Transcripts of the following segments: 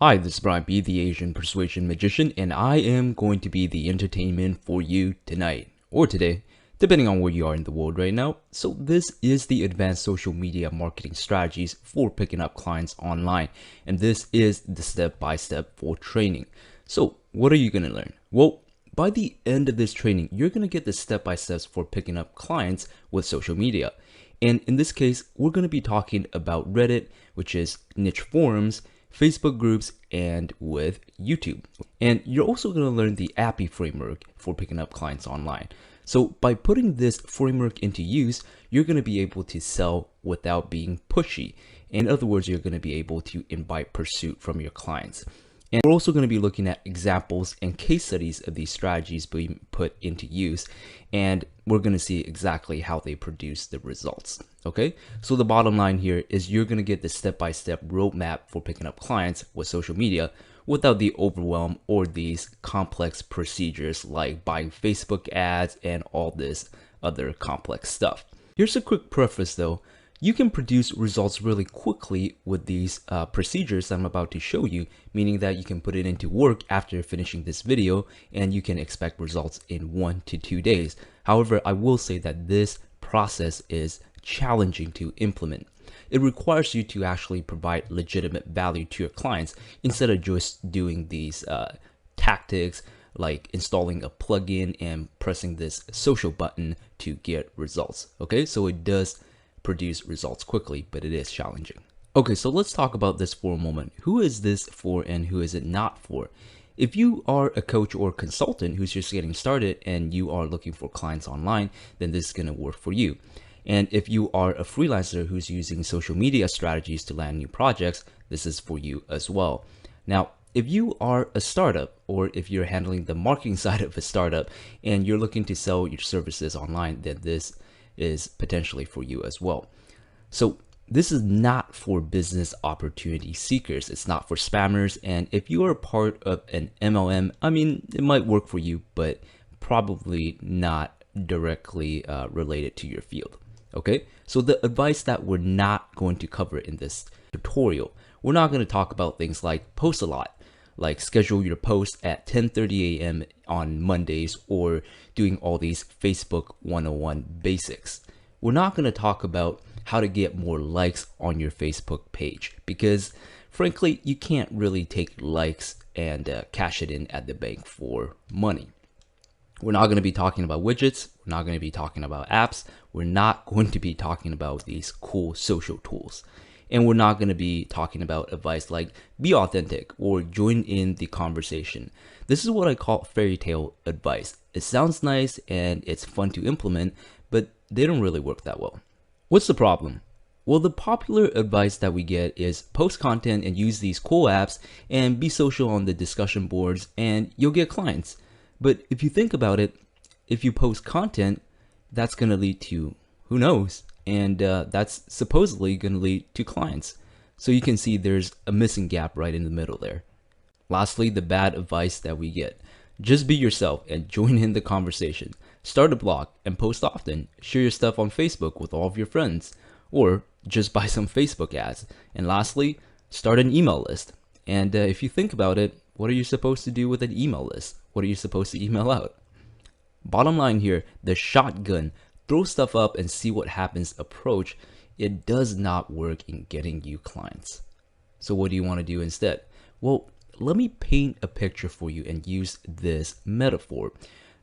Hi, this is Brian B, the Asian Persuasion Magician, and I am going to be the entertainment for you tonight, or today, depending on where you are in the world right now. So this is the advanced social media marketing strategies for picking up clients online, and this is the step-by-step for training. So what are you going to learn? Well, by the end of this training, you're going to get the step-by-steps for picking up clients with social media. And in this case, we're going to be talking about Reddit, which is niche forums, Facebook groups, and with YouTube. And you're also going to learn the API framework for picking up clients online. So by putting this framework into use, you're going to be able to sell without being pushy. In other words, you're going to be able to invite pursuit from your clients. And we're also going to be looking at examples and case studies of these strategies being put into use. And we're going to see exactly how they produce the results. Okay, so the bottom line here is you're going to get the step-by-step roadmap for picking up clients with social media without the overwhelm or these complex procedures like buying Facebook ads and all this other complex stuff. Here's a quick preface though. You can produce results really quickly with these procedures I'm about to show you, meaning that you can put it into work after finishing this video and you can expect results in 1 to 2 days. However, I will say that this process is challenging to implement. It requires you to actually provide legitimate value to your clients instead of just doing these tactics like installing a plugin and pressing this social button to get results. Okay, so it does produce results quickly, but it is challenging. Okay, so let's talk about this for a moment. Who is this for and who is it not for? If you are a coach or consultant who's just getting started and you are looking for clients online, then this is going to work for you. And if you are a freelancer who's using social media strategies to land new projects, this is for you as well. Now, if you are a startup or if you're handling the marketing side of a startup and you're looking to sell your services online, then this is potentially for you as well. So this is not for business opportunity seekers. It's not for spammers. And if you are part of an MLM, I mean, it might work for you, but probably not directly related to your field. Okay, so the advice that we're not going to cover in this tutorial, we're not going to talk about things like post a lot, like schedule your post at 10:30 a.m. on Mondays or doing all these Facebook 101 basics. We're not going to talk about how to get more likes on your Facebook page because frankly, you can't really take likes and cash it in at the bank for money. We're not going to be talking about widgets. We're not going to be talking about apps. We're not going to be talking about these cool social tools. And we're not going to be talking about advice like be authentic or join in the conversation. This is what I call fairy tale advice. It sounds nice and it's fun to implement, but they don't really work that well. What's the problem? Well, the popular advice that we get is post content and use these cool apps and be social on the discussion boards and you'll get clients. But if you think about it, if you post content, that's going to lead to who knows? And that's supposedly going to lead to clients. So you can see there's a missing gap right in the middle there. Lastly, the bad advice that we get. Just be yourself and join in the conversation. Start a blog and post often. Share your stuff on Facebook with all of your friends. Or just buy some Facebook ads. And lastly, start an email list. And if you think about it, what are you supposed to do with an email list? What are you supposed to email out? Bottom line here, the shotgun, throw stuff up and see what happens approach, it does not work in getting you clients. So what do you want to do instead? Well, let me paint a picture for you and use this metaphor.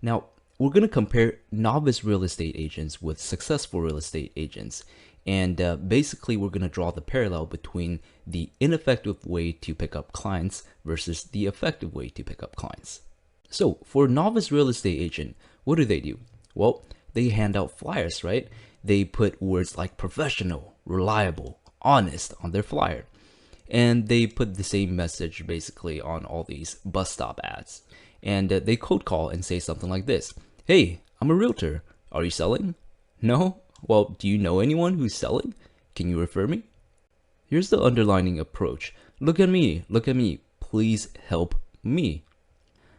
Now, we're going to compare novice real estate agents with successful real estate agents. And basically, we're going to draw the parallel between the ineffective way to pick up clients versus the effective way to pick up clients. So for a novice real estate agent, what do? Well, they hand out flyers, right? They put words like professional, reliable, honest on their flyer. And they put the same message basically on all these bus stop ads. And they cold call and say something like this. Hey, I'm a realtor. Are you selling? No? Well, do you know anyone who's selling? Can you refer me? Here's the underlining approach. Look at me. Please help me.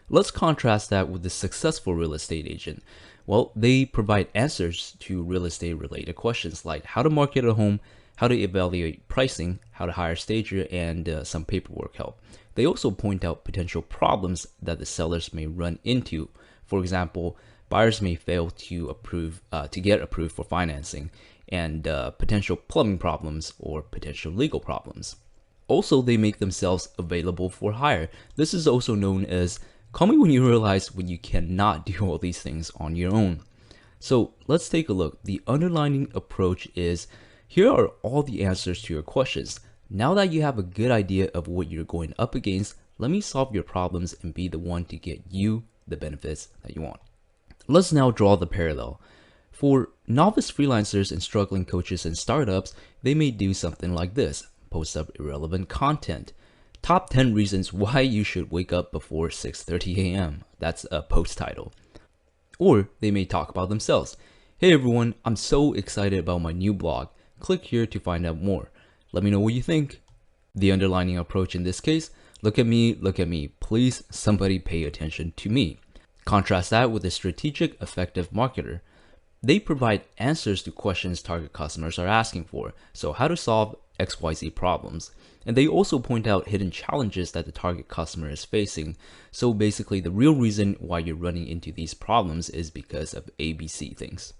Let's contrast that with the successful real estate agent. Well, they provide answers to real estate related questions like how to market a home, how to evaluate pricing, how to hire a stager, and some paperwork help. They also point out potential problems that the sellers may run into. For example, buyers may fail to get approved for financing, and potential plumbing problems or potential legal problems. Also, they make themselves available for hire. This is also known as call me when you realize when you cannot do all these things on your own. So let's take a look. The underlying approach is here are all the answers to your questions. Now that you have a good idea of what you're going up against, let me solve your problems and be the one to get you the benefits that you want. Let's now draw the parallel. For novice freelancers and struggling coaches and startups, they may do something like this: post up irrelevant content. Top 10 reasons why you should wake up before 6:30 a.m. That's a post title. Or they may talk about themselves. Hey everyone, I'm so excited about my new blog. Click here to find out more. Let me know what you think. The underlying approach in this case, look at me, please somebody pay attention to me. Contrast that with a strategic, effective marketer. They provide answers to questions target customers are asking for, so how to solve XYZ problems. And they also point out hidden challenges that the target customer is facing. So basically the real reason why you're running into these problems is because of ABC things.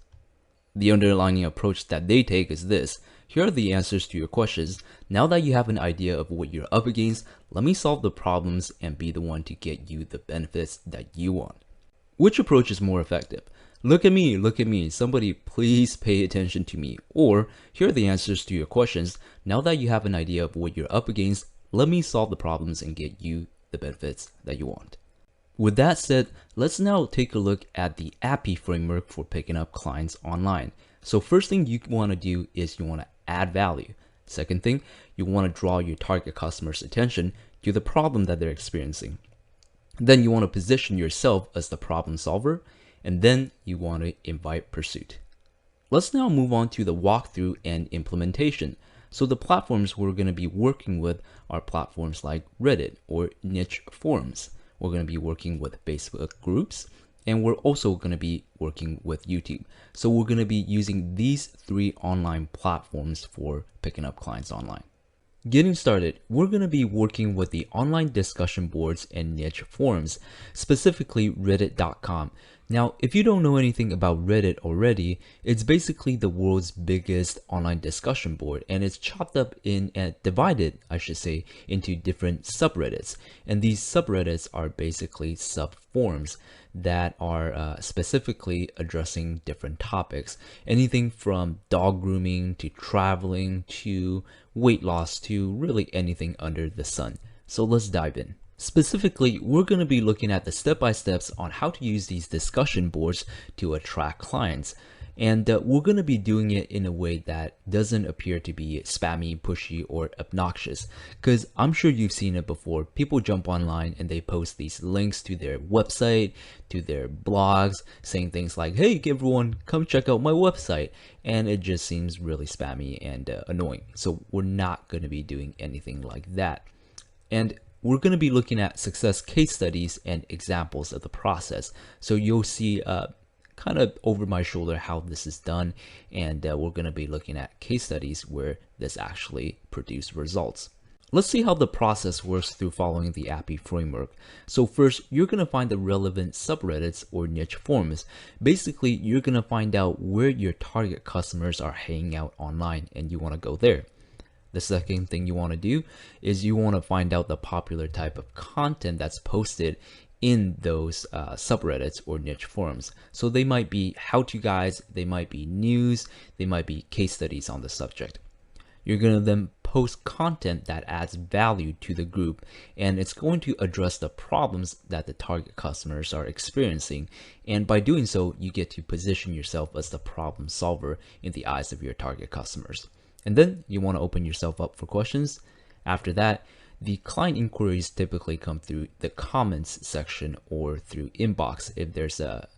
The underlying approach that they take is this: here are the answers to your questions. Now that you have an idea of what you're up against, let me solve the problems and be the one to get you the benefits that you want. Which approach is more effective? Look at me, somebody please pay attention to me. Or here are the answers to your questions. Now that you have an idea of what you're up against, let me solve the problems and get you the benefits that you want. With that said, let's now take a look at the API framework for picking up clients online. So first thing you want to do is you want to add value. Second thing, you want to draw your target customer's attention to the problem that they're experiencing. Then you want to position yourself as the problem solver, and then you want to invite pursuit. Let's now move on to the walkthrough and implementation. So the platforms we're going to be working with are platforms like Reddit or niche forums. We're going to be working with Facebook groups, and we're also going to be working with YouTube. So we're going to be using these 3 online platforms for picking up clients online. Getting started, we're going to be working with the online discussion boards and niche forums, specifically reddit.com. Now, if you don't know anything about Reddit already, it's basically the world's biggest online discussion board, and it's chopped up divided, I should say, into different subreddits. And these subreddits are basically subforums that are specifically addressing different topics. Anything from dog grooming to traveling to weight loss to really anything under the sun. So let's dive in. Specifically, we're going to be looking at the step-by-steps on how to use these discussion boards to attract clients. And we're going to be doing it in a way that doesn't appear to be spammy, pushy, or obnoxious. Because I'm sure you've seen it before. People jump online and they post these links to their website, to their blogs, saying things like, hey everyone, come check out my website. And it just seems really spammy and annoying. So we're not going to be doing anything like that. And we're going to be looking at success case studies and examples of the process. So you'll see kind of over my shoulder how this is done, and we're going to be looking at case studies where this actually produced results. Let's see how the process works through following the API framework. So first, you're going to find the relevant subreddits or niche forums. Basically, you're going to find out where your target customers are hanging out online, and you want to go there. The second thing you want to do is you want to find out the popular type of content that's posted in those subreddits or niche forums. So they might be how-to guides, they might be news, they might be case studies on the subject. You're going to then post content that adds value to the group, and it's going to address the problems that the target customers are experiencing. And by doing so, you get to position yourself as the problem solver in the eyes of your target customers. And then you want to open yourself up for questions. After that, the client inquiries typically come through the comments section or through inbox if there's a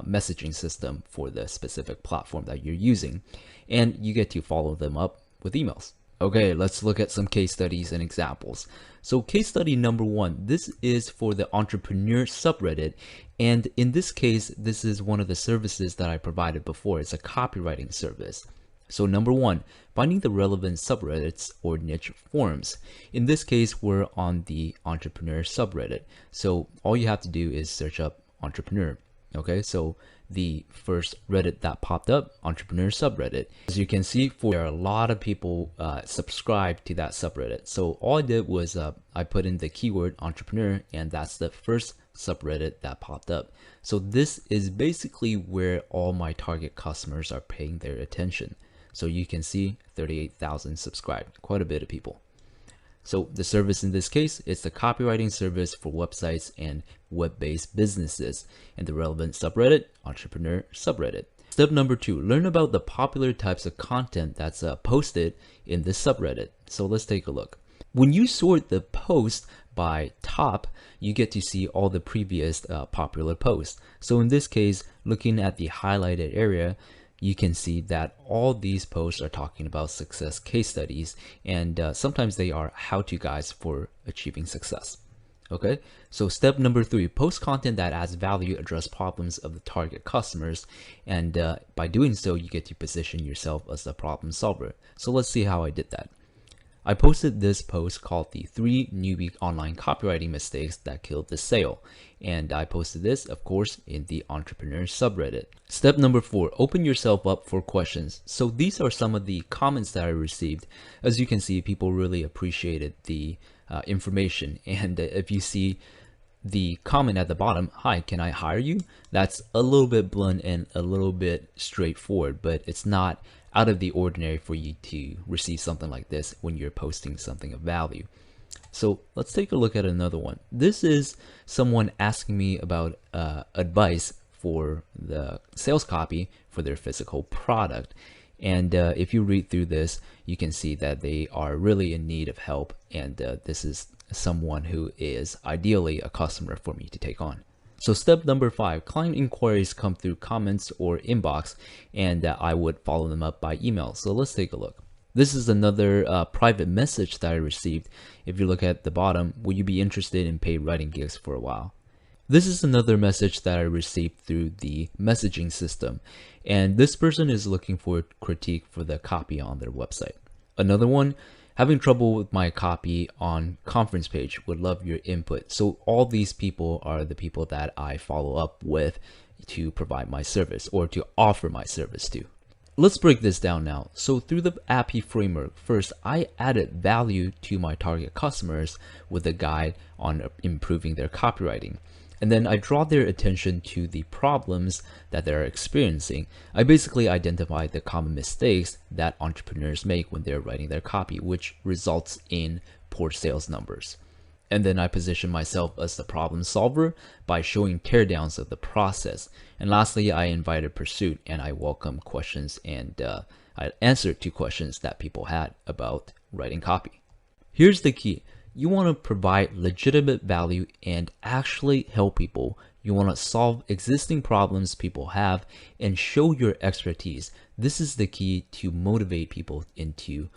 messaging system for the specific platform that you're using. And you get to follow them up with emails. Okay, let's look at some case studies and examples. So case study number 1, this is for the entrepreneur subreddit. And in this case, this is one of the services that I provided before. It's a copywriting service. So number one, finding the relevant subreddits or niche forums. In this case, we're on the entrepreneur subreddit. So all you have to do is search up entrepreneur. Okay, so the first Reddit that popped up, entrepreneur subreddit. As you can see, there are a lot of people subscribed to that subreddit. So all I did was I put in the keyword entrepreneur, and that's the first subreddit that popped up. So this is basically where all my target customers are paying their attention. So you can see 38,000 subscribed, quite a bit of people. So the service in this case is the copywriting service for websites and web-based businesses, and the relevant subreddit, entrepreneur subreddit. Step number two, learn about the popular types of content that's posted in this subreddit. So let's take a look. When you sort the post by top, you get to see all the previous popular posts. So in this case, looking at the highlighted area, you can see that all these posts are talking about success case studies, and sometimes they are how-to guides for achieving success. Okay, so step number three, post content that adds value, address problems of the target customers, and by doing so, you get to position yourself as the problem solver. So let's see how I did that. I posted this post called the 3 newbie online copywriting mistakes that killed the sale. And I posted this, of course, in the entrepreneur subreddit. Step number 4, open yourself up for questions. So these are some of the comments that I received. As you can see, people really appreciated the information. And if you see the comment at the bottom, hi, can I hire you? That's a little bit blunt and a little bit straightforward, but it's not out of the ordinary for you to receive something like this when you're posting something of value. So let's take a look at another one. This is someone asking me about advice for the sales copy for their physical product. And if you read through this, you can see that they are really in need of help. And this is someone who is ideally a customer for me to take on. So step number 5, client inquiries come through comments or inbox, and I would follow them up by email. So let's take a look. This is another private message that I received. If you look at the bottom, will you be interested in paid writing gigs for a while? This is another message that I received through the messaging system, and this person is looking for critique for the copy on their website. Another one, having trouble with my copy on conference page, would love your input. So all these people are the people that I follow up with to provide my service or to offer my service to. Let's break this down now. So through the Appy framework, first I added value to my target customers with a guide on improving their copywriting. And then I draw their attention to the problems that they're experiencing. I basically identify the common mistakes that entrepreneurs make when they're writing their copy, which results in poor sales numbers. And then I position myself as the problem solver by showing teardowns of the process. And lastly, I invited pursuit, and I welcome questions, and I answered to questions that people had about writing copy. Here's the key. You want to provide legitimate value and actually help people. You want to solve existing problems people have and show your expertise. This is the key to motivate people into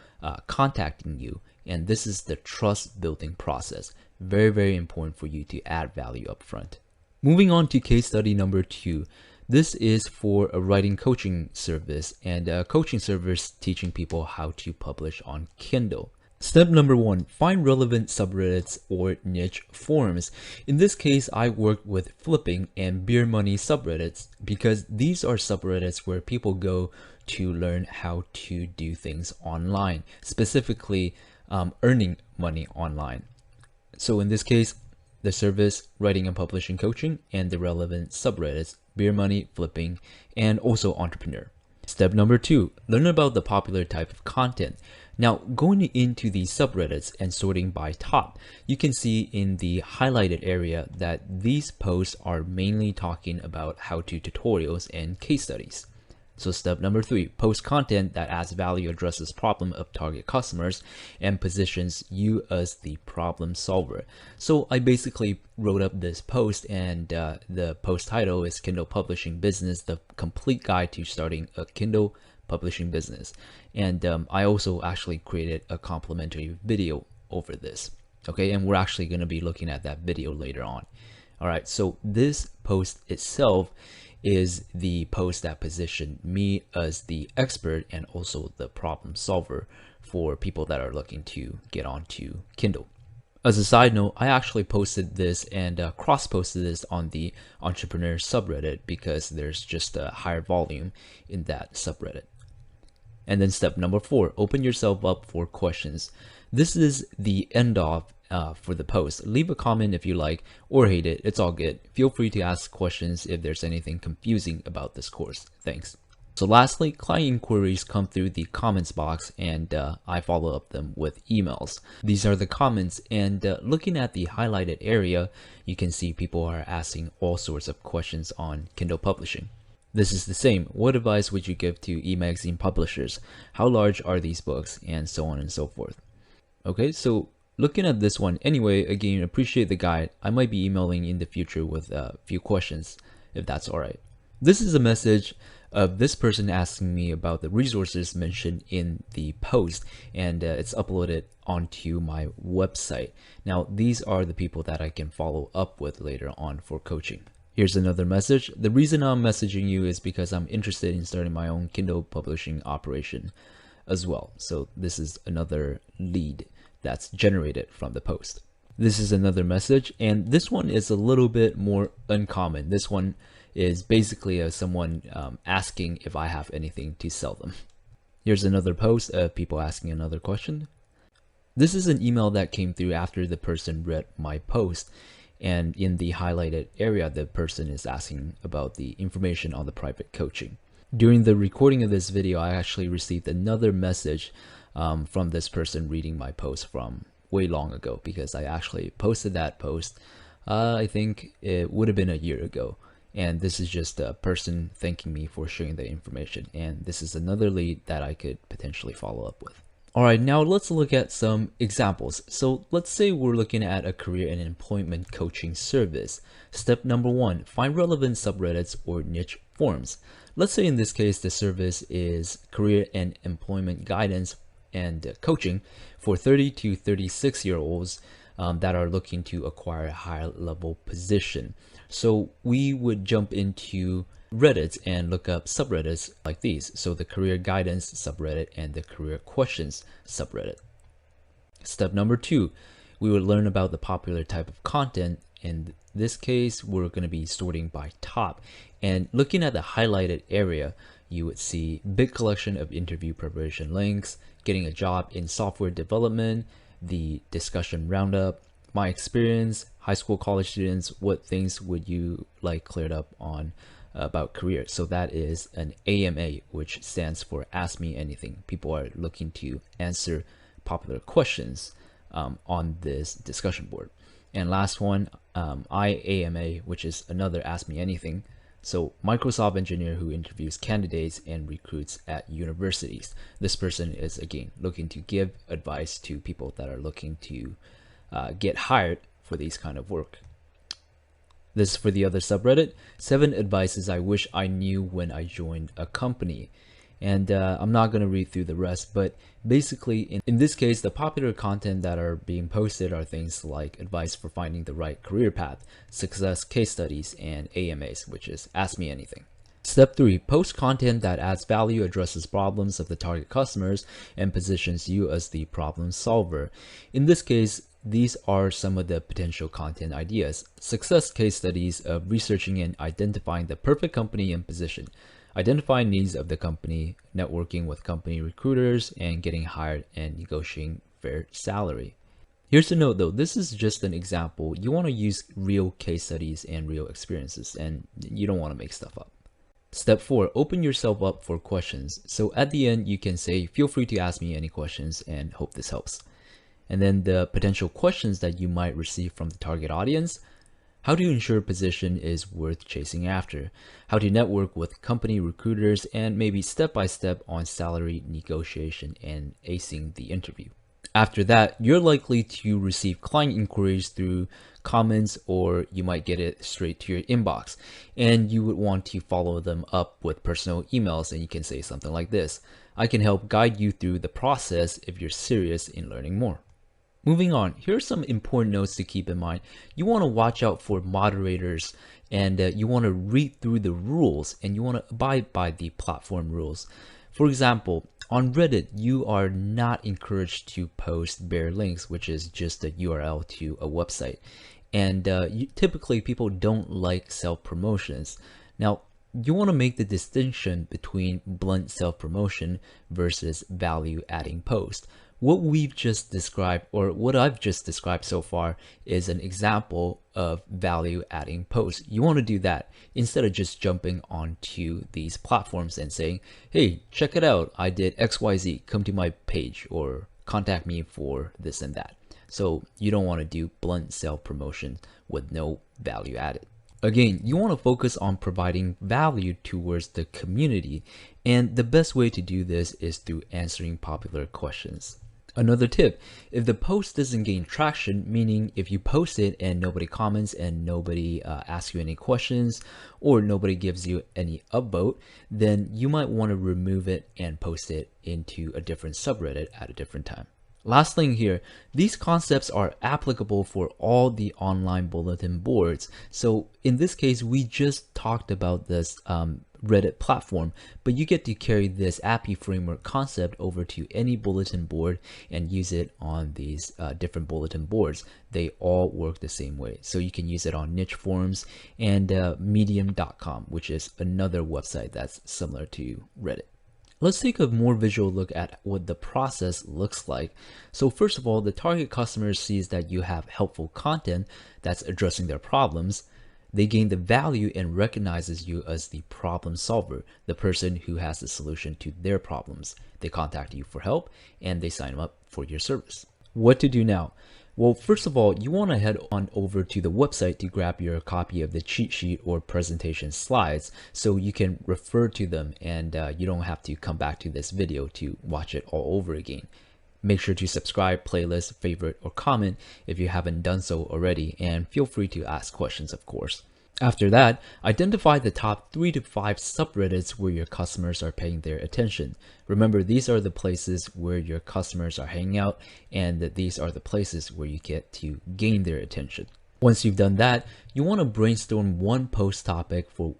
contacting you. And this is the trust building process. Very, very important for you to add value up front. Moving on to case study number 2. This is for a writing coaching service, and a coaching service teaching people how to publish on Kindle. Step number 1, find relevant subreddits or niche forums. In this case, I worked with flipping and beer money subreddits because these are subreddits where people go to learn how to do things online, specifically earning money online. So in this case, the service, writing and publishing coaching, and the relevant subreddits, beer money, flipping, and also entrepreneur. Step number 2, learn about the popular type of content. Now, going into the subreddits and sorting by top, you can see in the highlighted area that these posts are mainly talking about how-to tutorials and case studies. So step number 3, post content that adds value, addresses problem of target customers, and positions you as the problem solver. So I basically wrote up this post, and the post title is Kindle Publishing Business, the complete guide to starting a Kindle publishing business. And I also actually created a complimentary video over this. Okay, and we're actually going to be looking at that video later on. All right, so this post itself is the post that positioned me as the expert and also the problem solver for people that are looking to get onto Kindle. As a side note, I actually posted this and cross-posted this on the entrepreneur subreddit because there's just a higher volume in that subreddit. And then step number 4, open yourself up for questions. This is the end off for the post. Leave a comment if you like or hate it. It's all good. Feel free to ask questions if there's anything confusing about this course. Thanks. So lastly, client inquiries come through the comments box, and I follow up them with emails. These are the comments, and looking at the highlighted area, you can see people are asking all sorts of questions on Kindle publishing. This is the same. What advice would you give to e-magazine publishers? How large are these books? And so on and so forth. Okay, so looking at this one anyway, again, appreciate the guide. I might be emailing in the future with a few questions, if that's all right. This is a message of this person asking me about the resources mentioned in the post, and it's uploaded onto my website. Now, these are the people that I can follow up with later on for coaching. Here's another message. The reason I'm messaging you is because I'm interested in starting my own Kindle publishing operation as well. So this is another lead that's generated from the post. This is another message, and this one is a little bit more uncommon. This one is basically someone asking if I have anything to sell them. Here's another post of people asking another question. This is an email that came through after the person read my post, and in the highlighted area, the person is asking about the information on the private coaching. During the recording of this video, I actually received another message from this person reading my post from way long ago, because I actually posted that post, I think it would have been a year ago. And this is just a person thanking me for sharing the information. And this is another lead that I could potentially follow up with. All right, now let's look at some examples. So let's say we're looking at a career and employment coaching service. Step number 1, find relevant subreddits or niche forums. Let's say in this case, the service is career and employment guidance and coaching for 30 to 36-year-olds that are looking to acquire a higher level position. So we would jump into Reddit and look up subreddits like these. So the career guidance subreddit and the career questions subreddit. Step number 2, we would learn about the popular type of content. In this case, we're going to be sorting by top. And looking at the highlighted area, you would see big collection of interview preparation links, getting a job in software development, the discussion roundup, my experience, high school, college students, what things would you like cleared up on about career. So that is an AMA, which stands for Ask Me Anything. People are looking to answer popular questions on this discussion board. And last one, IAMA, which is another Ask Me Anything. So Microsoft engineer who interviews candidates and recruits at universities. This person is, again, looking to give advice to people that are looking to get hired for these kind of work. This is for the other subreddit, 7 advices I wish I knew when I joined a company. And I'm not going to read through the rest, but basically in this case, the popular content that are being posted are things like advice for finding the right career path, success case studies, and AMAs, which is Ask Me Anything. Step 3, post content that adds value, addresses problems of the target customers, and positions you as the problem solver. In this case, these are some of the potential content ideas. Success case studies of researching and identifying the perfect company and position, identifying needs of the company, networking with company recruiters, and getting hired and negotiating fair salary. Here's a note though, this is just an example. You want to use real case studies and real experiences, and you don't want to make stuff up. Step 4, open yourself up for questions. So at the end, you can say, feel free to ask me any questions and hope this helps. And then the potential questions that you might receive from the target audience. How to ensure a position is worth chasing after. How to network with company recruiters, and maybe step-by-step on salary negotiation and acing the interview. After that, you're likely to receive client inquiries through comments, or you might get it straight to your inbox. And you would want to follow them up with personal emails, and you can say something like this: I can help guide you through the process if you're serious in learning more. Moving on, here are some important notes to keep in mind. You want to watch out for moderators, and you want to read through the rules, and you want to abide by the platform rules. For example, on Reddit, you are not encouraged to post bare links, which is just a URL to a website. And typically people don't like self-promotions. Now, you want to make the distinction between blunt self-promotion versus value-adding post. What we've just described, or what I've just described so far, is an example of value-adding post. You want to do that instead of just jumping onto these platforms and saying, hey, check it out, I did XYZ, come to my page or contact me for this and that. So you don't want to do blunt self-promotion with no value added. Again, you want to focus on providing value towards the community, and the best way to do this is through answering popular questions. Another tip, if the post doesn't gain traction, meaning if you post it and nobody comments and nobody asks you any questions or nobody gives you any upvote, then you might want to remove it and post it into a different subreddit at a different time. Last thing here, these concepts are applicable for all the online bulletin boards. So in this case, we just talked about this Reddit platform, but you get to carry this API framework concept over to any bulletin board and use it on these different bulletin boards. They all work the same way. So you can use it on niche forums and medium.com, which is another website that's similar to Reddit. Let's take a more visual look at what the process looks like. So first of all, the target customer sees that you have helpful content that's addressing their problems. They gain the value and recognizes you as the problem solver, the person who has the solution to their problems. They contact you for help and they sign up for your service. What to do now? Well, first of all, you want to head on over to the website to grab your copy of the cheat sheet or presentation slides so you can refer to them and you don't have to come back to this video to watch it all over again. Make sure to subscribe, playlist, favorite, or comment if you haven't done so already, and feel free to ask questions, of course. After that, identify the top 3 to 5 subreddits where your customers are paying their attention. Remember, these are the places where your customers are hanging out, and that these are the places where you get to gain their attention. Once you've done that, you want to brainstorm one post topic for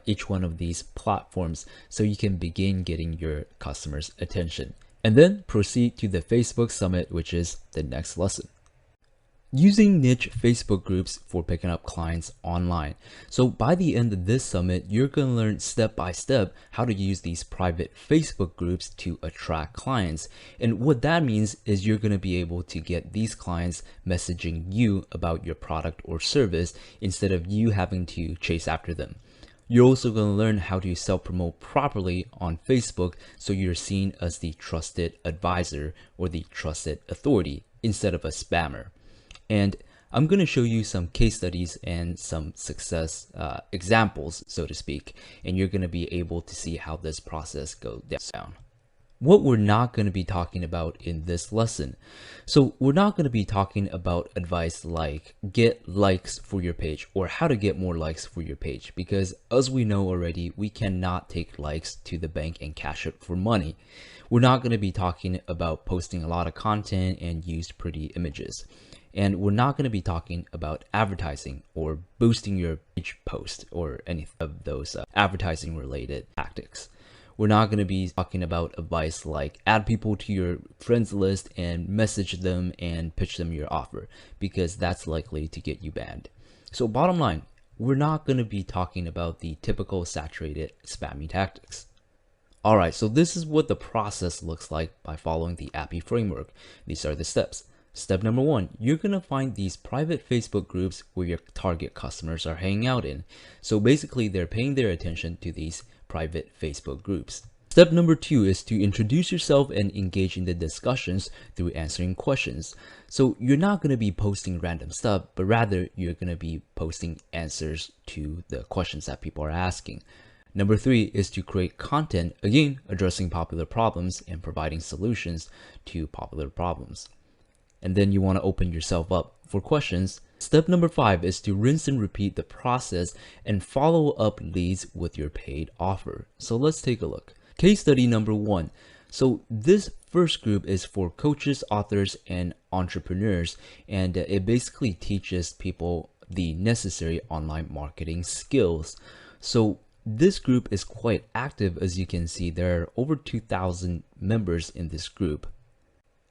each one of these platforms so you can begin getting your customers' attention. And then proceed to the Facebook Summit, which is the next lesson. Using niche Facebook groups for picking up clients online. So by the end of this summit, you're going to learn step by step how to use these private Facebook groups to attract clients. And what that means is you're going to be able to get these clients messaging you about your product or service instead of you having to chase after them. You're also going to learn how to self-promote properly on Facebook so you're seen as the trusted advisor or the trusted authority instead of a spammer. And I'm going to show you some case studies and some success examples, so to speak, and you're going to be able to see how this process goes down. What we're not going to be talking about in this lesson. So we're not going to be talking about advice like get likes for your page or how to get more likes for your page, because as we know already, we cannot take likes to the bank and cash it for money. We're not going to be talking about posting a lot of content and use pretty images. And we're not going to be talking about advertising or boosting your page post or any of those advertising related tactics. We're not going to be talking about advice like add people to your friends list and message them and pitch them your offer, because that's likely to get you banned. So bottom line, we're not going to be talking about the typical saturated spammy tactics. Alright, so this is what the process looks like by following the API framework. These are the steps. Step number 1, you're going to find these private Facebook groups where your target customers are hanging out in. So basically, they're paying their attention to these private Facebook groups. Step number 2 is to introduce yourself and engage in the discussions through answering questions. So you're not going to be posting random stuff, but rather you're going to be posting answers to the questions that people are asking. Number 3 is to create content, again, addressing popular problems and providing solutions to popular problems. And then you want to open yourself up for questions. Step number 5 is to rinse and repeat the process and follow up leads with your paid offer. So let's take a look. Case study number 1. So this first group is for coaches, authors, and entrepreneurs, and it basically teaches people the necessary online marketing skills. So this group is quite active. As you can see, there are over 2,000 members in this group.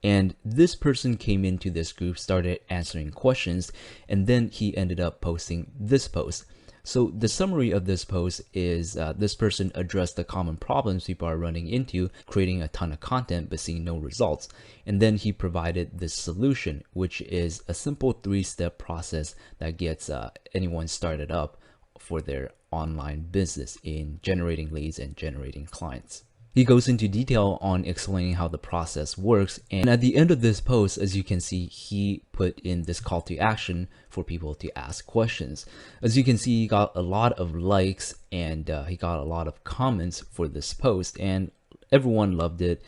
And this person came into this group, started answering questions, and then he ended up posting this post. So the summary of this post is this person addressed the common problems people are running into, creating a ton of content but seeing no results. And then he provided this solution, which is a simple 3-step process that gets anyone started up for their online business in generating leads and generating clients. He goes into detail on explaining how the process works, and at the end of this post, as you can see, he put in this call to action for people to ask questions. As you can see, he got a lot of likes and he got a lot of comments for this post, and everyone loved it.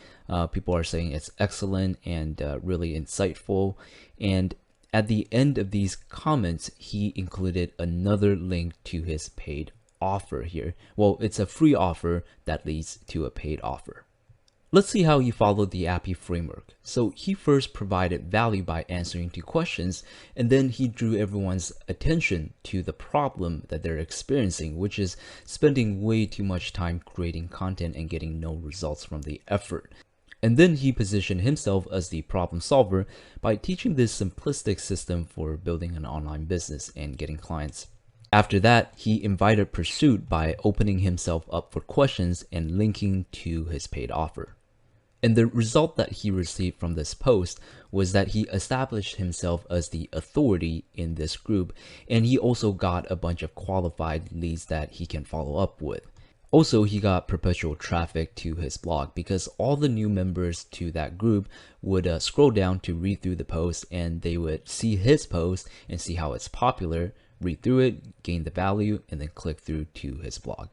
People are saying it's excellent and really insightful. And at the end of these comments, he included another link to his paid offer here. Well, it's a free offer that leads to a paid offer. Let's see how he followed the API framework. So he first provided value by answering 2 questions, and then he drew everyone's attention to the problem that they're experiencing, which is spending way too much time creating content and getting no results from the effort. And then he positioned himself as the problem solver by teaching this simplistic system for building an online business and getting clients. After that, he invited pursuit by opening himself up for questions and linking to his paid offer. And the result that he received from this post was that he established himself as the authority in this group, and he also got a bunch of qualified leads that he can follow up with. Also, he got perpetual traffic to his blog because all the new members to that group would scroll down to read through the post, and they would see his post and see how it's popular, read through it, gain the value, and then click through to his blog.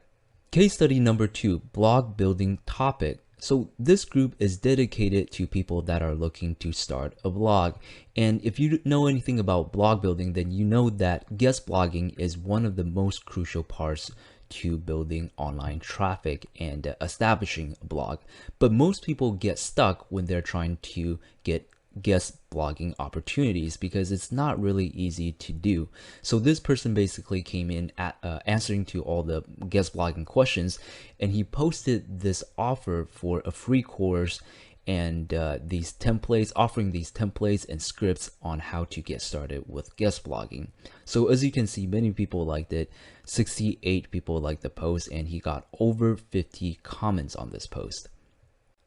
Case study number 2, blog building topic. So this group is dedicated to people that are looking to start a blog. And if you know anything about blog building, then you know that guest blogging is one of the most crucial parts to building online traffic and establishing a blog. But most people get stuck when they're trying to get guest blogging opportunities because it's not really easy to do. So this person basically came in at answering to all the guest blogging questions, and he posted this offer for a free course and these templates, offering these templates and scripts on how to get started with guest blogging. So as you can see, many people liked it. 68 people liked the post, and he got over 50 comments on this post.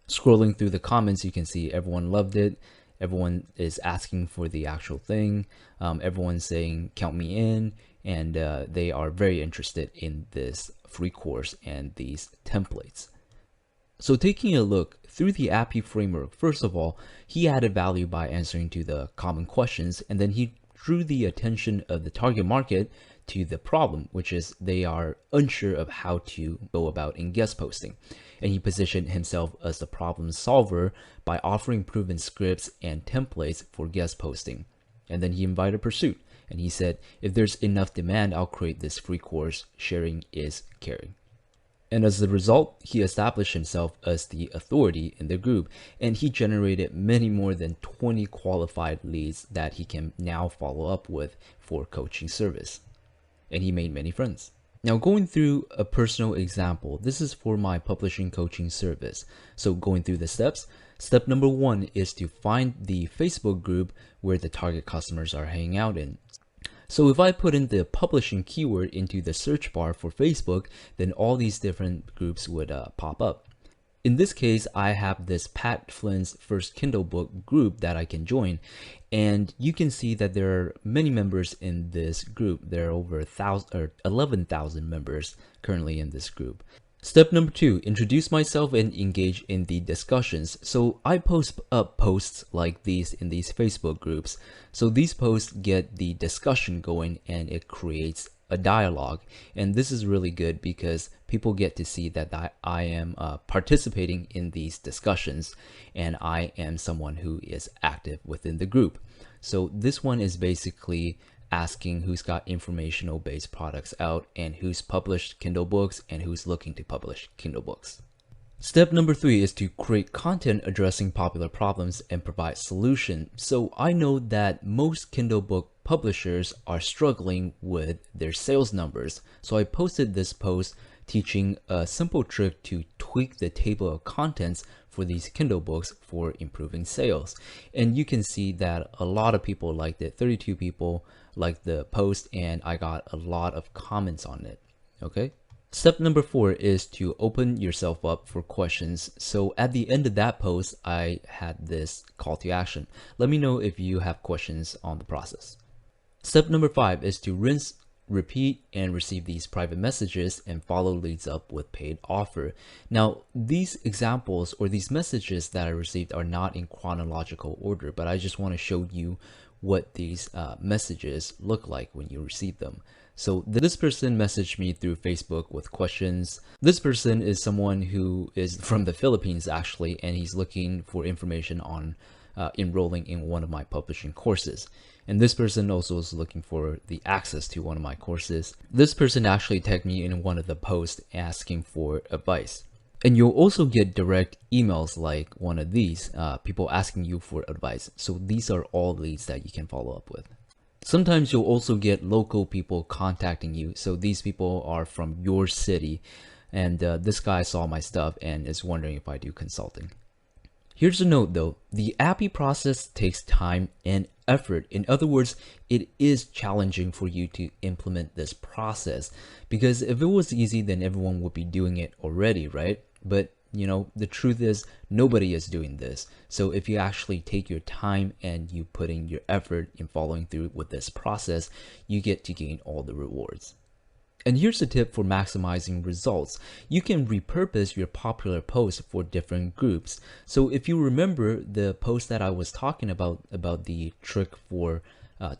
Scrolling through the comments, you can see everyone loved it. Everyone is asking for the actual thing. Everyone's saying, count me in, and they are very interested in this free course and these templates. So taking a look through the API framework, first of all, he added value by answering to the common questions, and then he drew the attention of the target market to the problem, which is they are unsure of how to go about in guest posting. And he positioned himself as the problem solver by offering proven scripts and templates for guest posting. And then he invited pursuit, and he said, if there's enough demand, I'll create this free course. Sharing is caring. And as a result, he established himself as the authority in the group, and he generated many more than 20 qualified leads that he can now follow up with for coaching service. And he made many friends. Now, going through a personal example, this is for my publishing coaching service. So going through the steps, step number 1 is to find the Facebook group where the target customers are hanging out in. So if I put in the publishing keyword into the search bar for Facebook, then all these different groups would pop up. In this case, I have this Pat Flynn's First Kindle Book group that I can join, and you can see that there are many members in this group. There are over 11,000 members currently in this group. Step number 2, introduce myself and engage in the discussions. So I post up posts like these in these Facebook groups. So these posts get the discussion going and it creates a dialogue. And this is really good because people get to see that I am participating in these discussions and I am someone who is active within the group. So this one is basically asking who's got informational based products out and who's published Kindle books and who's looking to publish Kindle books. Step number 3 is to create content addressing popular problems and provide solution. So I know that most Kindle book publishers are struggling with their sales numbers. So I posted this post teaching a simple trick to tweak the table of contents for these Kindle books for improving sales. And you can see that a lot of people liked it. 32 people liked the post, and I got a lot of comments on it. Okay. Step number 4 is to open yourself up for questions. So at the end of that post, I had this call to action. Let me know if you have questions on the process. Step number 5 is to rinse, repeat, and receive these private messages and follow leads up with paid offer. Now, these examples or these messages that I received are not in chronological order, but I just want to show you what these messages look like when you receive them. So this person messaged me through Facebook with questions. This person is someone who is from the Philippines actually, and he's looking for information on enrolling in one of my publishing courses. And this person also is looking for the access to one of my courses. This person actually tagged me in one of the posts asking for advice. And you'll also get direct emails like one of these, people asking you for advice. So these are all leads that you can follow up with. Sometimes you'll also get local people contacting you. So these people are from your city, and this guy saw my stuff and is wondering if I do consulting. Here's a note though, the API process takes time and effort. In other words, it is challenging for you to implement this process, because if it was easy, then everyone would be doing it already, right? But you know, the truth is nobody is doing this. So if you actually take your time and you put in your effort in following through with this process, you get to gain all the rewards. And here's a tip for maximizing results. You can repurpose your popular posts for different groups. So if you remember the post that I was talking about the trick for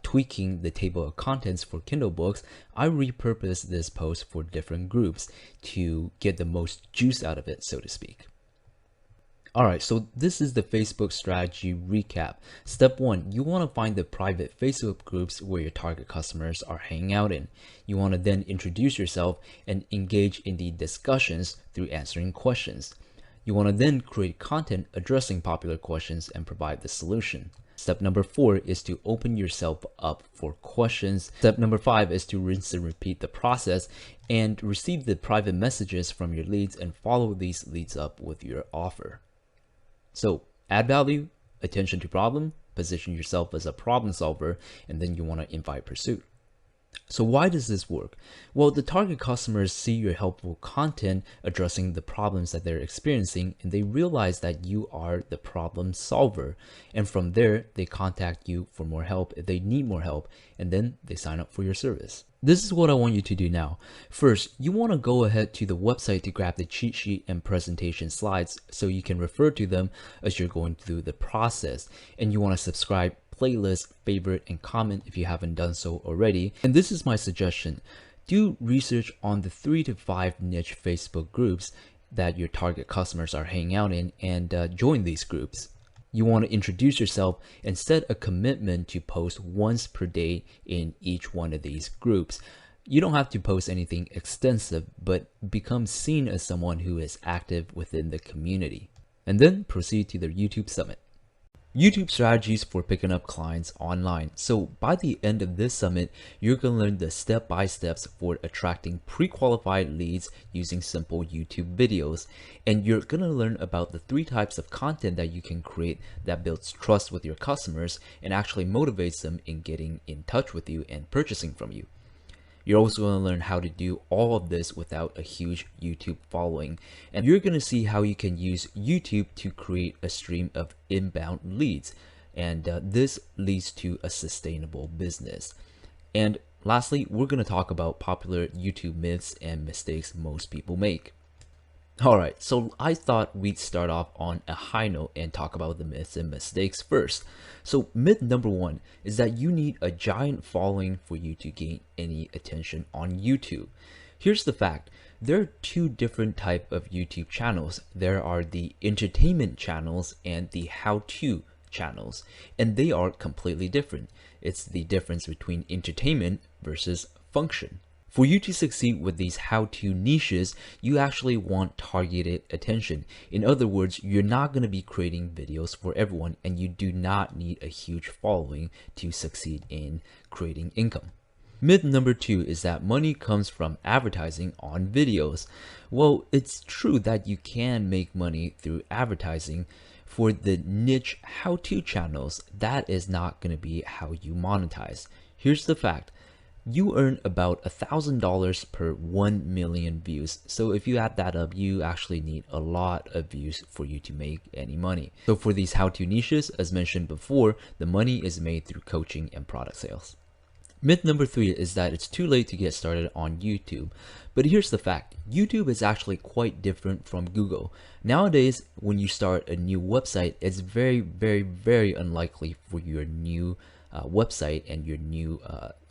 tweaking the table of contents for Kindle books, I repurposed this post for different groups to get the most juice out of it, so to speak. Alright, so this is the Facebook strategy recap. Step 1, you want to find the private Facebook groups where your target customers are hanging out in. You want to then introduce yourself and engage in the discussions through answering questions. You want to then create content addressing popular questions and provide the solution. Step number 4 is to open yourself up for questions. Step number 5 is to rinse and repeat the process and receive the private messages from your leads and follow these leads up with your offer. So add value, attention to problem, position yourself as a problem solver, and then you want to invite pursuit. So why does this work? Well, the target customers see your helpful content addressing the problems that they're experiencing, and they realize that you are the problem solver. And from there, they contact you for more help if they need more help, and then they sign up for your service. This is what I want you to do now. First, you want to go ahead to the website to grab the cheat sheet and presentation slides so you can refer to them as you're going through the process. And you want to subscribe, playlist, favorite, and comment if you haven't done so already. And this is my suggestion. Do research on the 3 to 5 niche Facebook groups that your target customers are hanging out in and join these groups. You want to introduce yourself and set a commitment to post once per day in each one of these groups. You don't have to post anything extensive, but become seen as someone who is active within the community. And then proceed to the YouTube Summit. YouTube strategies for picking up clients online. So by the end of this summit, you're going to learn the step-by-steps for attracting pre-qualified leads using simple YouTube videos. And you're going to learn about the 3 types of content that you can create that builds trust with your customers and actually motivates them in getting in touch with you and purchasing from you. You're also going to learn how to do all of this without a huge YouTube following. And you're going to see how you can use YouTube to create a stream of inbound leads. And this leads to a sustainable business. And lastly, we're going to talk about popular YouTube myths and mistakes most people make. Alright, so I thought we'd start off on a high note and talk about the myths and mistakes first. So myth number 1 is that you need a giant following for you to gain any attention on YouTube. Here's the fact. There are 2 different types of YouTube channels. There are the entertainment channels and the how-to channels, and they are completely different. It's the difference between entertainment versus function. For you to succeed with these how-to niches, you actually want targeted attention. In other words, you're not going to be creating videos for everyone, and you do not need a huge following to succeed in creating income. Myth number 2 is that money comes from advertising on videos. Well, it's true that you can make money through advertising. For the niche how-to channels, that is not going to be how you monetize. Here's the fact. You earn about $1,000 per 1 million views. So if you add that up, you actually need a lot of views for you to make any money. So for these how-to niches, as mentioned before, the money is made through coaching and product sales. Myth number 3 is that it's too late to get started on YouTube. But here's the fact. YouTube is actually quite different from Google. Nowadays, when you start a new website, it's very unlikely for your new website and your new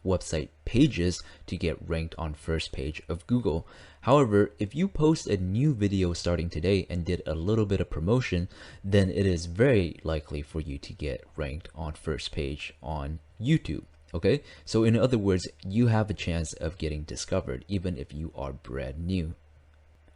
website pages to get ranked on first page of Google. However, if you post a new video starting today and did a little bit of promotion, then it is very likely for you to get ranked on first page on YouTube. Okay, so in other words, you have a chance of getting discovered even if you are brand new.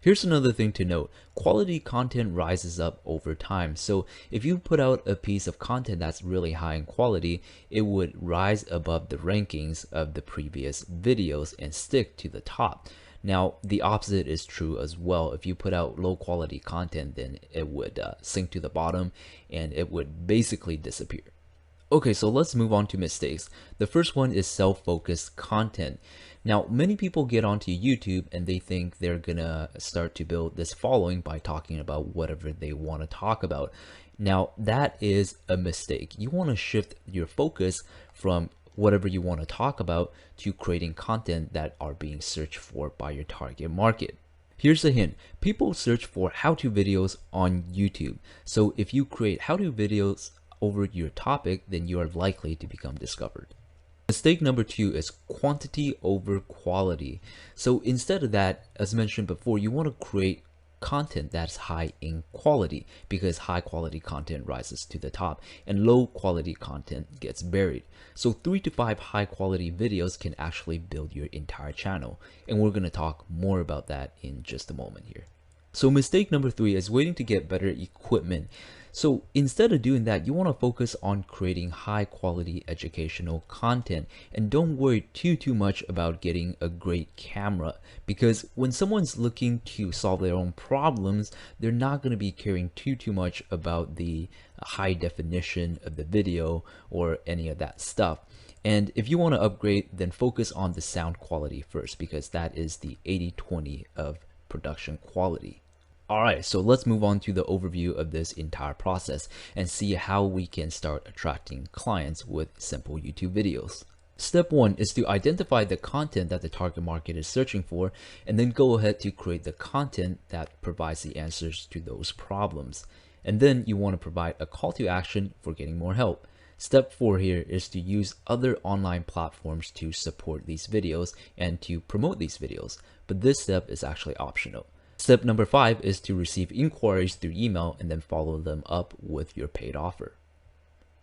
Here's another thing to note. Quality content rises up over time. So if you put out a piece of content that's really high in quality, it would rise above the rankings of the previous videos and stick to the top. Now, the opposite is true as well. If you put out low quality content, then it would sink to the bottom and it would basically disappear. Okay, so let's move on to mistakes. The first one is self-focused content. Now, many people get onto YouTube and they think they're gonna start to build this following by talking about whatever they want to talk about. Now, that is a mistake. You want to shift your focus from whatever you want to talk about to creating content that are being searched for by your target market. Here's a hint. People search for how-to videos on YouTube. So if you create how-to videos over your topic, then you are likely to become discovered. Mistake number 2 is quantity over quality. So instead of that, as mentioned before, you want to create content that's high in quality because high quality content rises to the top and low quality content gets buried. So 3 to 5 high quality videos can actually build your entire channel. And we're going to talk more about that in just a moment here. So mistake number 3 is waiting to get better equipment. So instead of doing that, you want to focus on creating high quality educational content and don't worry too much about getting a great camera, because when someone's looking to solve their own problems, they're not going to be caring too much about the high definition of the video or any of that stuff. And if you want to upgrade, then focus on the sound quality first, because that is the 80-20 of production quality. Alright, so let's move on to the overview of this entire process and see how we can start attracting clients with simple YouTube videos. Step 1 is to identify the content that the target market is searching for, and then go ahead to create the content that provides the answers to those problems. And then you want to provide a call to action for getting more help. Step 4 here is to use other online platforms to support these videos and to promote these videos, but this step is actually optional. Step number 5 is to receive inquiries through email and then follow them up with your paid offer.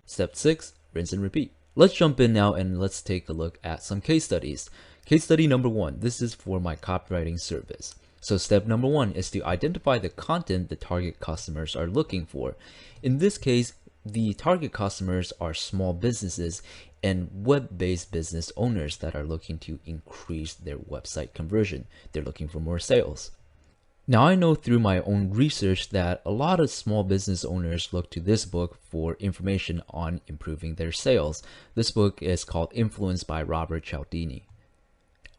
Step 6, rinse and repeat. Let's jump in now and let's take a look at some case studies. Case study number 1, this is for my copywriting service. So step number 1 is to identify the content the target customers are looking for. In this case, the target customers are small businesses and web-based business owners that are looking to increase their website conversion. They're looking for more sales. Now, I know through my own research that a lot of small business owners look to this book for information on improving their sales. This book is called Influence by Robert Cialdini.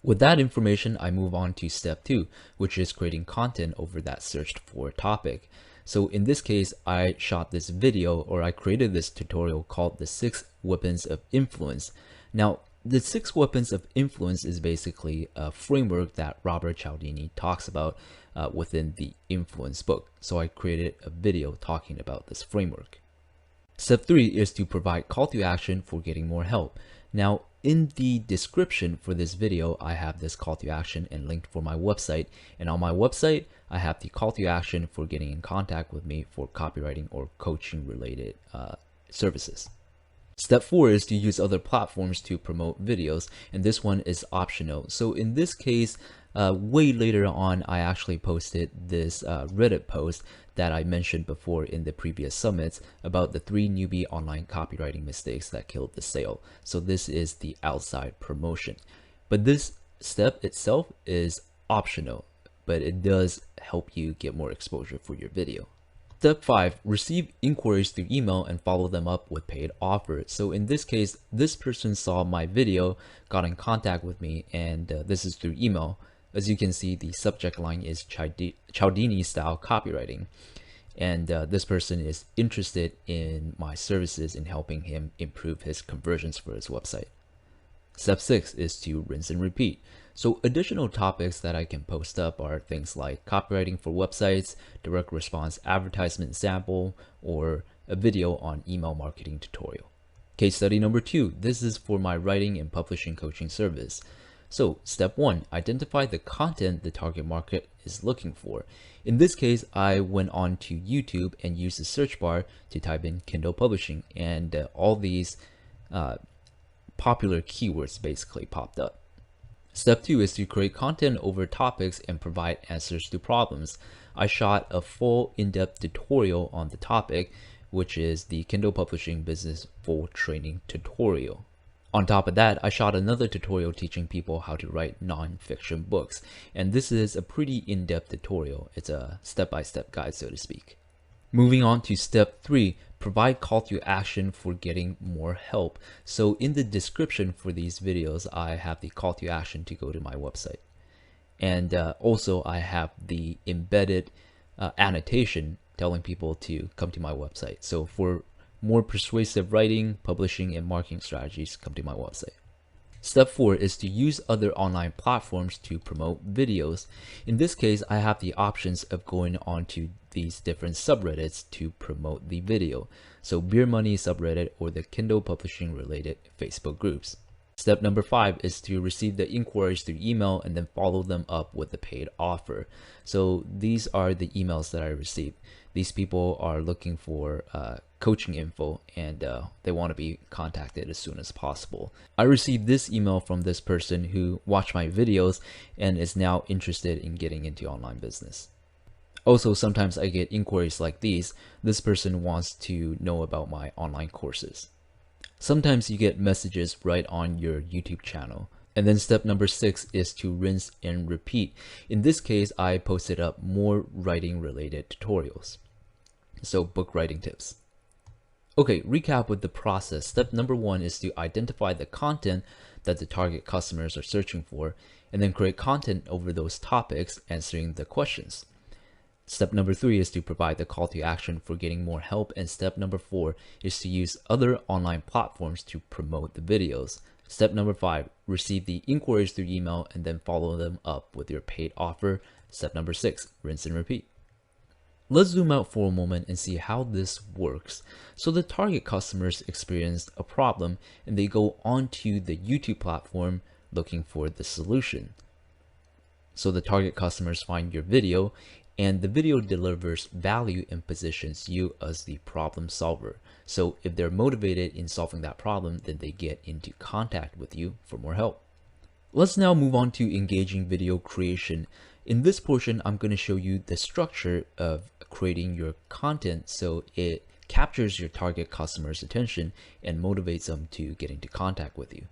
With that information, I move on to step 2, which is creating content over that searched for topic. So in this case, I shot this video, or I created this tutorial called the 6 Weapons of Influence. Now, the 6 Weapons of Influence is basically a framework that Robert Cialdini talks about within the Influence book. So I created a video talking about this framework. Step 3 is to provide call to action for getting more help. Now, in the description for this video, I have this call to action and linked for my website. And on my website, I have the call to action for getting in contact with me for copywriting or coaching related services. Step 4 is to use other platforms to promote videos, and this one is optional. So in this case, way later on, I actually posted this Reddit post that I mentioned before in the previous summits about the 3 newbie online copywriting mistakes that killed the sale. So this is the outside promotion. But this step itself is optional, but it does help you get more exposure for your video. Step 5, receive inquiries through email and follow them up with paid offers. So in this case, this person saw my video, got in contact with me, and this is through email. As you can see, the subject line is Cialdini style copywriting. And this person is interested in my services in helping him improve his conversions for his website. Step 6 is to rinse and repeat. So additional topics that I can post up are things like copywriting for websites, direct response advertisement sample, or a video on email marketing tutorial. Case study number 2, this is for my writing and publishing coaching service. So step 1, identify the content the target market is looking for. In this case, I went on to YouTube and used the search bar to type in Kindle publishing, and all these popular keywords basically popped up. Step 2 is to create content over topics and provide answers to problems. I shot a full in-depth tutorial on the topic, which is the Kindle Publishing Business Full Training Tutorial. On top of that, I shot another tutorial teaching people how to write non-fiction books, and this is a pretty in-depth tutorial. It's a step-by-step guide, so to speak. Moving on to step 3, provide call to action for getting more help. So in the description for these videos, I have the call to action to go to my website. And also I have the embedded annotation telling people to come to my website. So for more persuasive writing, publishing, and marketing strategies, come to my website. Step 4 is to use other online platforms to promote videos. In this case, I have the options of going on to these different subreddits to promote the video. So Beer Money subreddit or the Kindle publishing related Facebook groups. Step number 5 is to receive the inquiries through email and then follow them up with a paid offer. So these are the emails that I received. These people are looking for coaching info, and they want to be contacted as soon as possible. I received this email from this person who watched my videos and is now interested in getting into online business. Also, sometimes I get inquiries like these. This person wants to know about my online courses. Sometimes you get messages right on your YouTube channel. And then step number 6 is to rinse and repeat. In this case, I posted up more writing related tutorials. So book writing tips. Okay, recap with the process. Step number 1 is to identify the content that the target customers are searching for, and then create content over those topics, answering the questions. Step number 3 is to provide the call to action for getting more help, and step number 4 is to use other online platforms to promote the videos. Step number 5, receive the inquiries through email and then follow them up with your paid offer. Step number 6, rinse and repeat. Let's zoom out for a moment and see how this works. So the target customers experienced a problem and they go onto the YouTube platform looking for the solution. So the target customers find your video, and the video delivers value and positions you as the problem solver. So if they're motivated in solving that problem, then they get into contact with you for more help. Let's now move on to engaging video creation. In this portion, I'm going to show you the structure of creating your content so it captures your target customer's attention and motivates them to get into contact with you.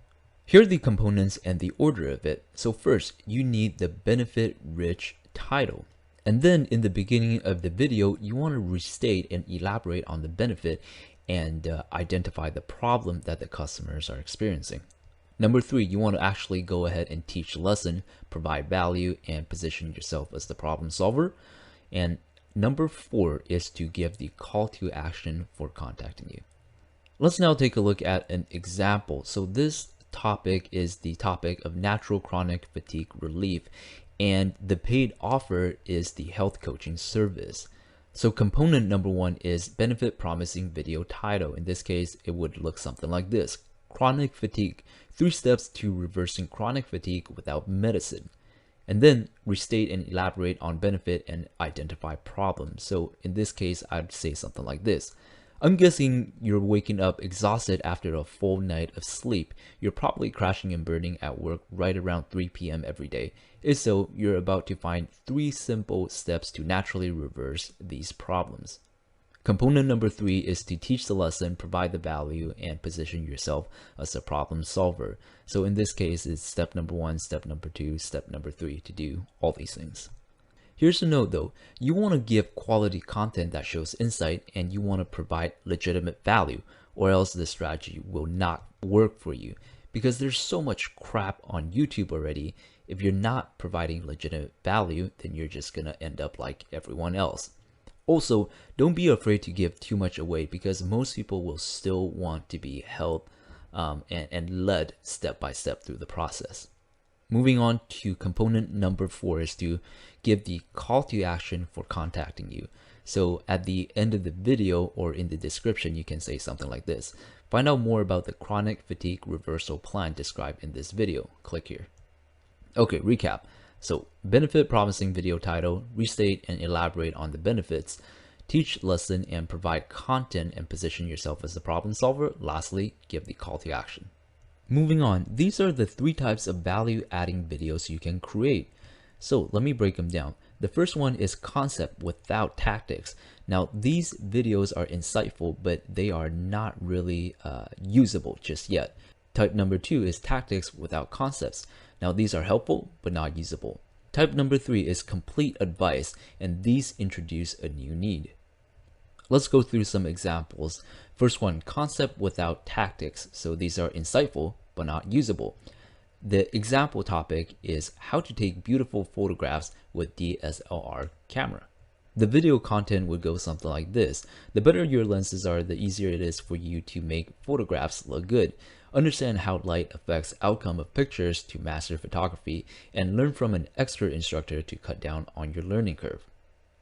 Here are the components and the order of it. So first, you need the benefit-rich title. And then in the beginning of the video, you want to restate and elaborate on the benefit and identify the problem that the customers are experiencing. Number 3, you want to actually go ahead and teach a lesson, provide value, and position yourself as the problem solver. And number 4 is to give the call to action for contacting you. Let's now take a look at an example. So this topic is the topic of natural chronic fatigue relief, and the paid offer is the health coaching service. So component number 1 is benefit promising video title. In this case, it would look something like this: chronic fatigue, 3 steps to reversing chronic fatigue without medicine. And then restate and elaborate on benefit and identify problems. So in this case, I'd say something like this: I'm guessing you're waking up exhausted after a full night of sleep. You're probably crashing and burning at work right around 3 p.m. every day. If so, you're about to find 3 simple steps to naturally reverse these problems. Component number 3 is to teach the lesson, provide the value, and position yourself as a problem solver. So in this case, it's step number 1, step number 2, step number 3 to do all these things. Here's a note though, you want to give quality content that shows insight and you want to provide legitimate value, or else the strategy will not work for you, because there's so much crap on YouTube already. If you're not providing legitimate value, then you're just going to end up like everyone else. Also, don't be afraid to give too much away, because most people will still want to be held and led step by step through the process. Moving on to component number 4 is to give the call to action for contacting you. So at the end of the video or in the description, you can say something like this: find out more about the chronic fatigue reversal plan described in this video. Click here. Okay, recap. So benefit promising video title, restate and elaborate on the benefits, teach lesson and provide content and position yourself as a problem solver. Lastly, give the call to action. Moving on, these are the 3 types of value adding videos you can create. So let me break them down. The first one is concept without tactics. Now these videos are insightful, but they are not really usable just yet. Type number 2 is tactics without concepts. Now these are helpful, but not usable. Type number 3 is complete advice, and these introduce a new need. Let's go through some examples. First one, concept without tactics. So these are insightful, but not usable. The example topic is how to take beautiful photographs with DSLR camera. The video content would go something like this: the better your lenses are, the easier it is for you to make photographs look good. Understand how light affects outcome of pictures to master photography, and learn from an expert instructor to cut down on your learning curve.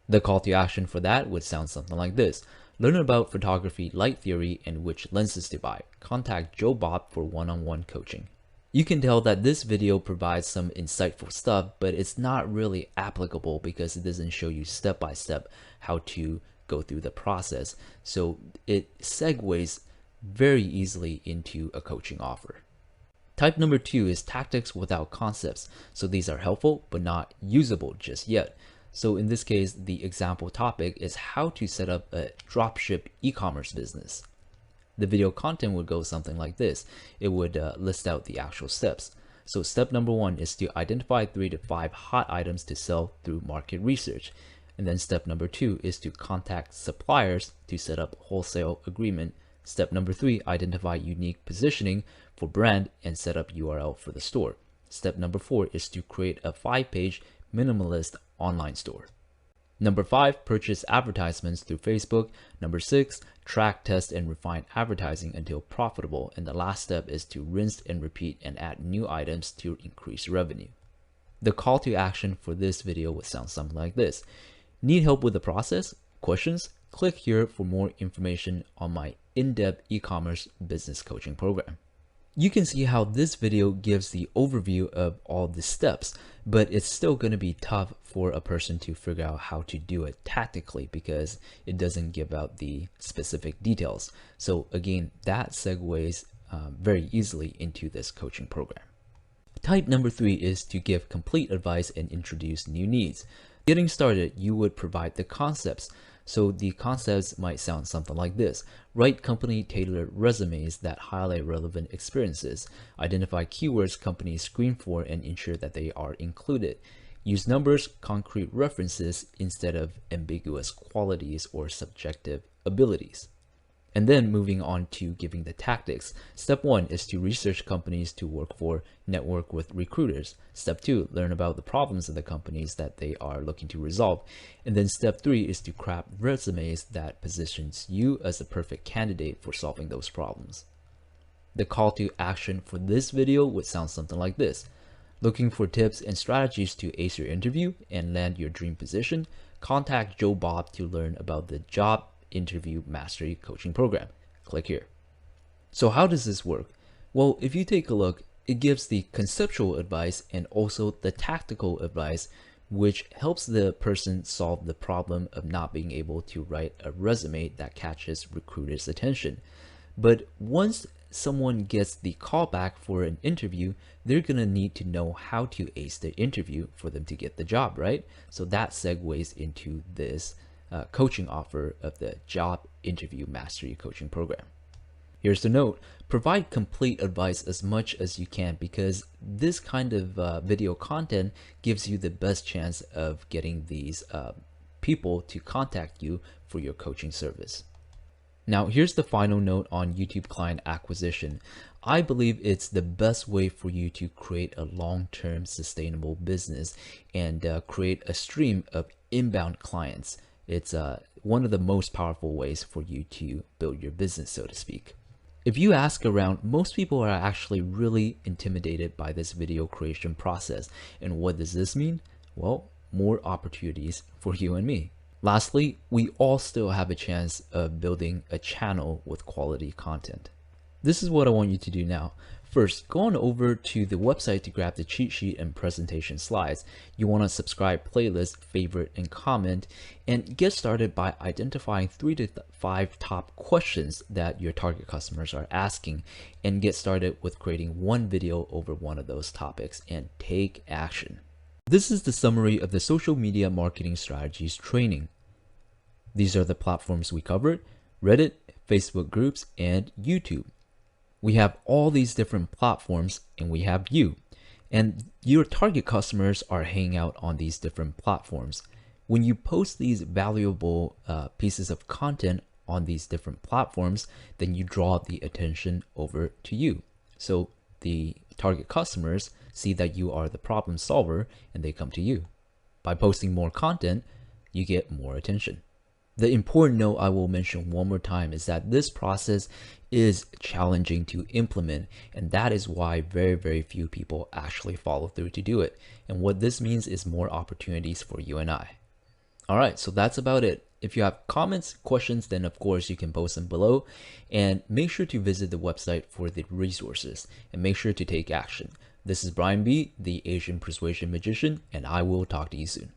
The call to action for that would sound something like this: learn about photography light theory and which lenses to buy. Contact Joe Bob for one-on-one coaching. You can tell that this video provides some insightful stuff, but it's not really applicable because it doesn't show you step by step how to go through the process. So it segues very easily into a coaching offer. Type number 2 is tactics without concepts. So these are helpful, but not usable just yet. So in this case, the example topic is how to set up a dropship e-commerce business. The video content would go something like this. It would list out the actual steps. So step number 1 is to identify 3 to 5 hot items to sell through market research. And then step number 2 is to contact suppliers to set up wholesale agreement. Step number 3, identify unique positioning for brand and set up URL for the store. Step number 4 is to create a 5-page minimalist online store. Number 5, purchase advertisements through Facebook. Number 6, track, test, and refine advertising until profitable. And the last step is to rinse and repeat and add new items to increase revenue. The call to action for this video would sound something like this: need help with the process? Questions? Click here for more information on my in-depth e-commerce business coaching program. You can see how this video gives the overview of all the steps, but it's still going to be tough for a person to figure out how to do it tactically because it doesn't give out the specific details. So again, that segues very easily into this coaching program. Type number 3 is to give complete advice and introduce new needs. Getting started, you would provide the concepts. So the concepts might sound something like this: write company-tailored resumes that highlight relevant experiences. Identify keywords companies screen for and ensure that they are included. Use numbers, concrete references instead of ambiguous qualities or subjective abilities. And then moving on to giving the tactics. Step 1 is to research companies to work for, network with recruiters. Step 2, learn about the problems of the companies that they are looking to resolve. And then step 3 is to craft resumes that positions you as the perfect candidate for solving those problems. The call to action for this video would sound something like this: looking for tips and strategies to ace your interview and land your dream position? Contact Joe Bob to learn about the Job Interview Mastery Coaching Program. Click here. So how does this work? Well, if you take a look, it gives the conceptual advice and also the tactical advice which helps the person solve the problem of not being able to write a resume that catches recruiters' attention. But once someone gets the callback for an interview, they're gonna need to know how to ace the interview for them to get the job, right? So that segues into this coaching offer of the Job Interview Mastery Coaching Program. Here's the note: provide complete advice as much as you can, because this kind of video content gives you the best chance of getting these people to contact you for your coaching service. Now, here's the final note on YouTube client acquisition. I believe it's the best way for you to create a long-term sustainable business and create a stream of inbound clients. It's one of the most powerful ways for you to build your business, so to speak. If you ask around, most people are actually really intimidated by this video creation process. And what does this mean? Well, more opportunities for you and me. Lastly, we all still have a chance of building a channel with quality content. This is what I want you to do now. First, go on over to the website to grab the cheat sheet and presentation slides. You want to subscribe, playlist, favorite, and comment, and get started by identifying 3 to 5 top questions that your target customers are asking, and get started with creating one video over one of those topics and take action. This is the summary of the social media marketing strategies training. These are the platforms we covered: Reddit, Facebook groups, and YouTube. We have all these different platforms, and we have you. And your target customers are hanging out on these different platforms. When you post these valuable pieces of content on these different platforms, then you draw the attention over to you. So the target customers see that you are the problem solver and they come to you. By posting more content, you get more attention. The important note I will mention one more time is that this process is challenging to implement, and that is why very few people actually follow through to do it. And what this means is more opportunities for you and I. All right, so that's about it. If you have comments, questions, then of course you can post them below, and make sure to visit the website for the resources and make sure to take action. This is Brian B, the Asian Persuasion Magician, and I will talk to you soon.